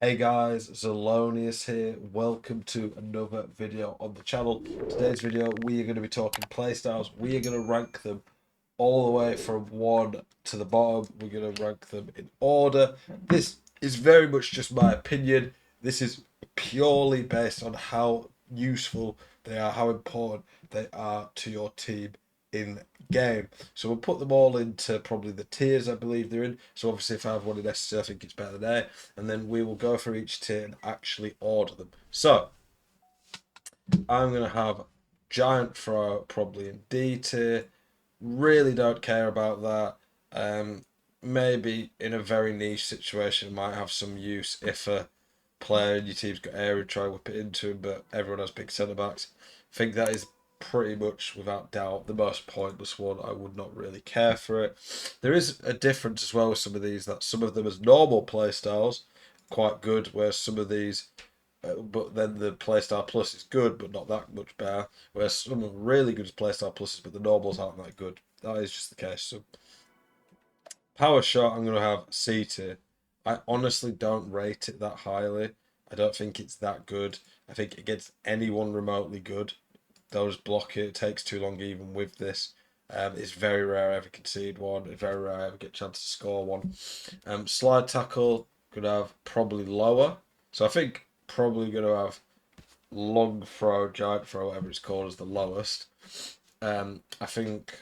Hey guys, Zelonius here. Welcome to another video on the channel. Today's video, we are going to be talking playstyles. We are going to rank them all the way from one to the bottom. We're going to rank them in order. This is very much just my opinion. This is purely based on how useful they are, how important they are to your team in game. So we'll put them all into probably the tiers I believe they're in. So obviously if I have one in S, I think it's better than A. And then we will go through each tier and actually order them. So I'm going to have Giant Throw probably in D tier. Really don't care about that. Maybe in a very niche situation, it might have some use if a player in your team's got area, try and whip it into him, but everyone has big centre backs. I think that is pretty much, without doubt, the most pointless one. I would not really care for it. There is a difference as well with some of these, that some of them as normal play styles quite good, whereas some of these but then the Playstyle Plus is good, but not that much better. Whereas some are really good as Playstyle Pluses, but the normals aren't that good. That is just the case. So Power Shot, I'm going to have C tier. I honestly don't rate it that highly. I don't think it's that good. I think against anyone remotely good, they'll just block it. It takes too long even with this. It's very rare I ever concede one. It's very rare I ever get a chance to score one. Slide Tackle, could have probably lower. So I think probably going to have long throw, giant throw, whatever it's called, as the lowest. I think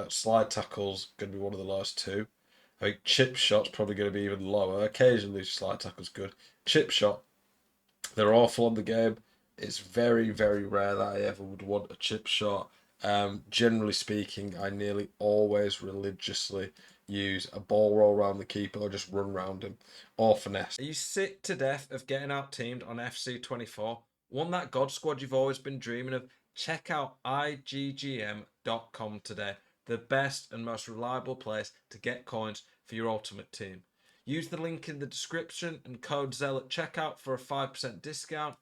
slide tackle's going to be one of the lowest two. I think chip shot's probably going to be even lower. Occasionally, slide tackle's good. Chip shot, they're awful on the game. It's very, very rare that I ever would want a chip shot. Generally speaking, I nearly always religiously use a ball roll around the keeper or just run around him or finesse. Are you sick to death of getting out teamed on FC24? Want that God squad you've always been dreaming of? Check out IGGM.com today, the best and most reliable place to get coins for your ultimate team. Use the link in the description and code ZEL at checkout for a 5% discount.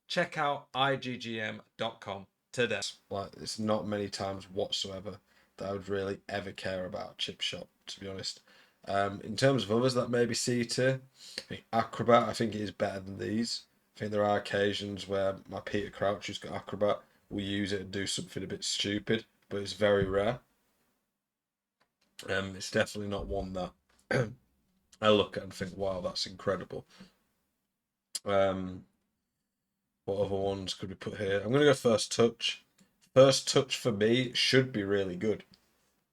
Check out IGGM.com today. Like, it's not many times whatsoever that I would really ever care about chip shot, to be honest. In terms of others that maybe C tier, Acrobat, I think it is better than these. I think there are occasions where my Peter Crouch, who's got Acrobat, will use it and do something a bit stupid, but it's very rare. It's definitely not one that I look at and think, wow, that's incredible. What other ones could we put here? I'm going to go First Touch. First Touch for me should be really good,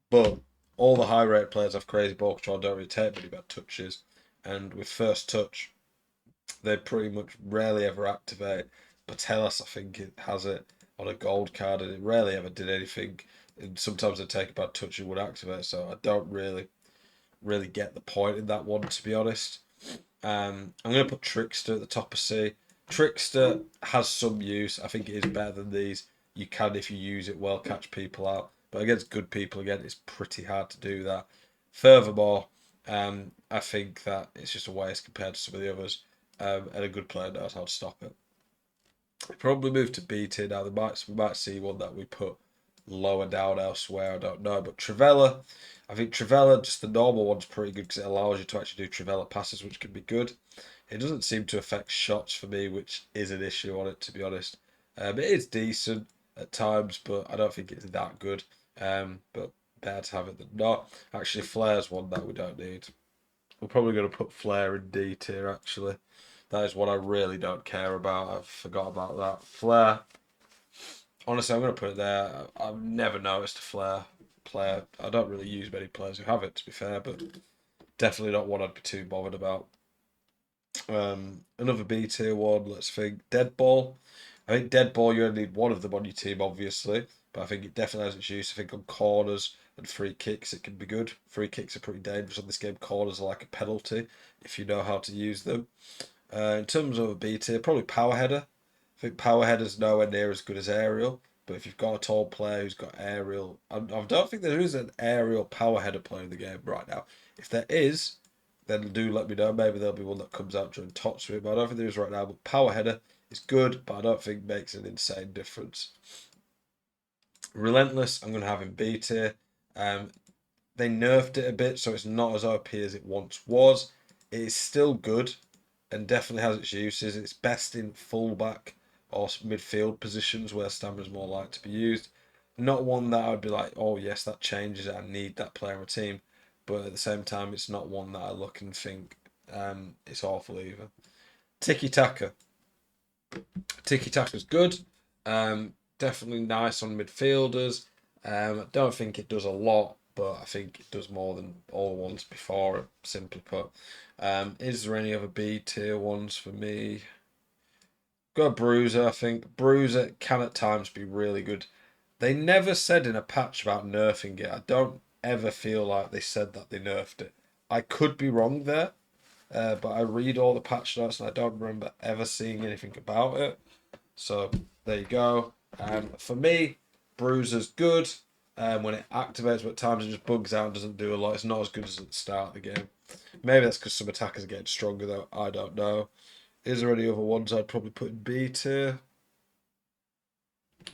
but all the high rate players have crazy ball control, don't really take many bad touches, and with First Touch, they pretty much rarely ever activate. Patelis, I think, it has it on a gold card, and it rarely ever did anything. And sometimes they take a bad touch and would activate, so I don't really get the point in that one, to be honest. I'm going to put Trickster at the top of C. Trickster has some use. I think it is better than these. You can, if you use it well, catch people out. But against good people, again, it's pretty hard to do that. Furthermore, I think that it's just a waste compared to some of the others. And a good player knows how to stop it. Probably move to B tier now. We might see one that we put lower down elsewhere. I don't know. But Trivella, I think Trivella, just the normal one's pretty good because it allows you to actually do Trivella passes, which can be good. It doesn't seem to affect shots for me, which is an issue on it, to be honest. It is decent at times, but I don't think it's that good. But better to have it than not. Actually, Flair's one that we don't need. We're probably going to put Flair in D tier, actually. That is what I really don't care about. I forgot about that. Flair. Honestly, I'm going to put it there. I've never noticed a Flair player. I don't really use many players who have it, to be fair, but definitely not one I'd be too bothered about. Another B tier one, let's think. Deadball. I think Deadball, you only need one of them on your team, obviously, but I think it definitely has its use. I think on corners and free kicks, it can be good. Free kicks are pretty dangerous on this game. Corners are like a penalty if you know how to use them. In terms of a B tier, probably power header. I think power header's nowhere near as good as aerial, but if you've got a tall player who's got aerial, I don't think there is an aerial power header player in the game right now. If there is, then do let me know. Maybe there'll be one that comes out during tots with it, but I don't think there is right now. But power header is good, but I don't think makes an insane difference. Relentless, I'm going to have in B tier. They nerfed it a bit, so it's not as OP as it once was. It is still good, and definitely has its uses. It's best in fullback or midfield positions where stamina's more likely to be used. Not one that I'd be like, oh yes, that changes it. I need that player in my team. But at the same time, it's not one that I look and think it's awful either. Tiki Taka. Tiki Taka's good. Definitely nice on midfielders. I don't think it does a lot, but I think it does more than all the ones before it, simply put. Is there any other B tier ones for me? Go Bruiser, I think. Bruiser can at times be really good. They never said in a patch about nerfing it. I don't ever feel like they said that they nerfed it. I could be wrong there, but I read all the patch notes and I don't remember ever seeing anything about it. So there you go. For me, Bruiser's good when it activates, but at times it just bugs out and doesn't do a lot. It's not as good as at the start of the game. Maybe that's because some attackers are getting stronger, though. I don't know. Is there any other ones I'd probably put in B tier?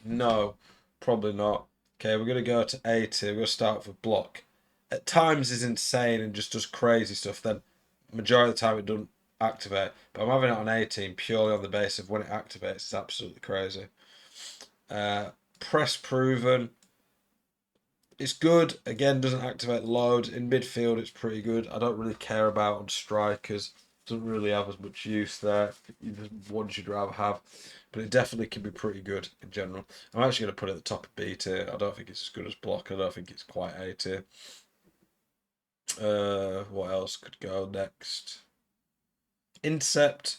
No, probably not. Okay, we're going to go to A tier. We're going to start with Block. At times is insane and just does crazy stuff. Then majority of the time it doesn't activate. But I'm having it on A team purely on the basis of when it activates. It's absolutely crazy. Press proven. It's good. Again, doesn't activate loads. In midfield, it's pretty good. I don't really care about on strikers. Doesn't really have as much use there. There's ones you'd rather have. But it definitely can be pretty good in general. I'm actually going to put it at the top of B tier. I don't think it's as good as Block. I don't think it's quite A tier. What else could go next? Intercept.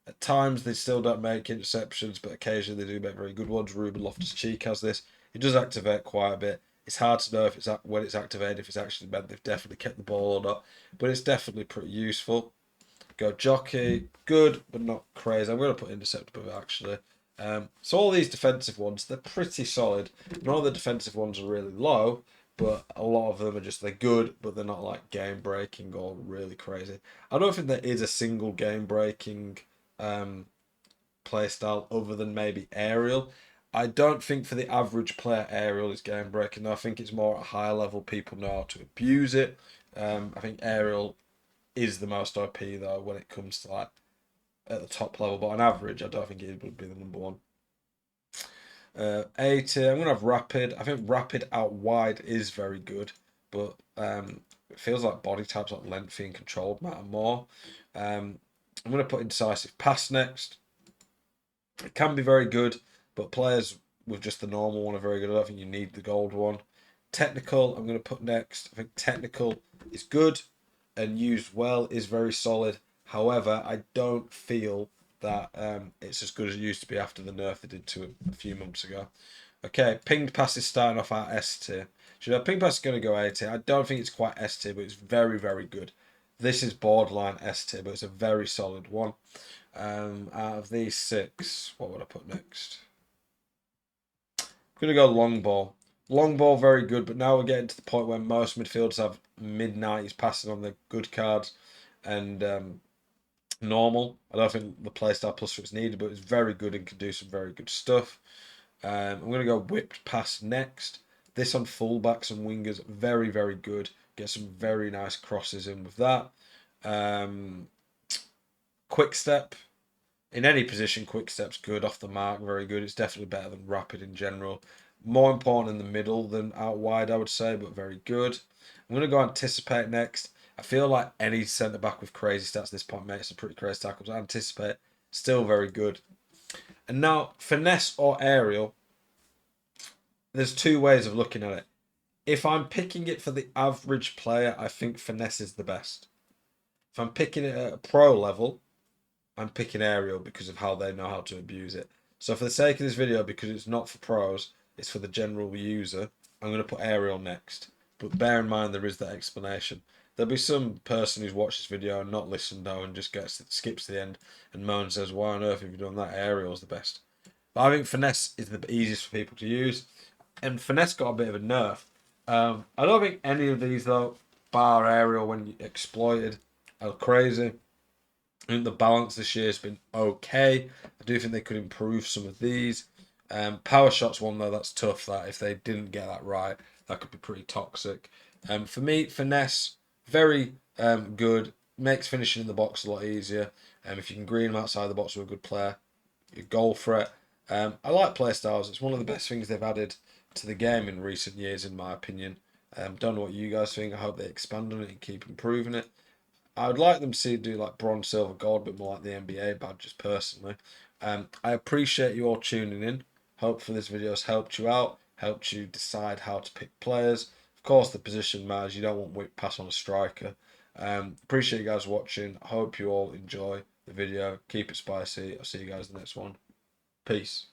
At times they still don't make interceptions, but occasionally they do make very good ones. Ruben Loftus-Cheek has this. It does activate quite a bit. It's hard to know if it's when it's activated, if it's actually meant they've definitely kept the ball or not. But it's definitely pretty useful. Go Jockey, good, but not crazy. I'm going to put Intercept above it, actually. So all these defensive ones, they're pretty solid. None of the defensive ones are really low, but a lot of them are just, they're good, but they're not like game breaking or really crazy. I don't think there is a single game breaking playstyle other than maybe Aerial. I don't think for the average player Aerial is game breaking. I think it's more at a higher level people know how to abuse it. I think Aerial is the most OP though when it comes to like at the top level, but on average I don't think it would be the number one. A tier, I'm gonna have Rapid. I think Rapid out wide is very good, but it feels like body types like lengthy and controlled matter more. I'm gonna put Incisive Pass next. It can be very good, but players with just the normal one are very good. I don't think you need the gold one. Technical, I'm going to put next. I think technical is good and used well is very solid. However, I don't feel that it's as good as it used to be after the nerf they did to it a few months ago. Okay, pinged pass is starting off our S tier. Ping pass is going to go A tier. I don't think it's quite S tier, but it's very, very good. This is borderline S tier, but it's a very solid one. Out of these six, what would I put next? I'm going to go long ball. Long ball, very good, but now we're getting to the point where most midfielders have mid-90s passing on the good cards and normal. I don't think the Playstyle Plus is needed, but it's very good and can do some very good stuff. I'm going to go whipped pass next. This on fullbacks and wingers, very, very good. Get some very nice crosses in with that. Quick step. In any position, quick step's good. Off the mark, very good. It's definitely better than rapid in general. More important in the middle than out wide, I would say, but very good. I'm going to go anticipate next. I feel like any centre back with crazy stats at this point makes some pretty crazy tackles. Anticipate, still very good. And now, finesse or aerial, there's two ways of looking at it. If I'm picking it for the average player, I think finesse is the best. If I'm picking it at a pro level, I'm picking aerial because of how they know how to abuse it. So for the sake of this video, because it's not for pros, it's for the general user, I'm going to put aerial next. But bear in mind there is that explanation. There'll be some person who's watched this video and not listened though and just skips to the end and moans says, why on earth have you done that? Aerial's the best. But I think finesse is the easiest for people to use. And finesse got a bit of a nerf. I don't think any of these though, bar aerial when exploited, are crazy. I think the balance this year has been okay. I do think they could improve some of these. Power shots one though, that's tough. That if they didn't get that right, that could be pretty toxic. For me, finesse very good. makes finishing in the box a lot easier. If you can green them outside the box with a good player, you goal threat. I like Playstyles. It's one of the best things they've added to the game in recent years, in my opinion. Don't know what you guys think. I hope they expand on it and keep improving it. I would like them to see do like bronze, silver, gold, but more like the NBA badges personally. I appreciate you all tuning in. Hopefully this video has helped you out, helped you decide how to pick players. Of course, the position matters. You don't want whip pass on a striker. Appreciate you guys watching. I hope you all enjoy the video. Keep it spicy. I'll see you guys in the next one. Peace.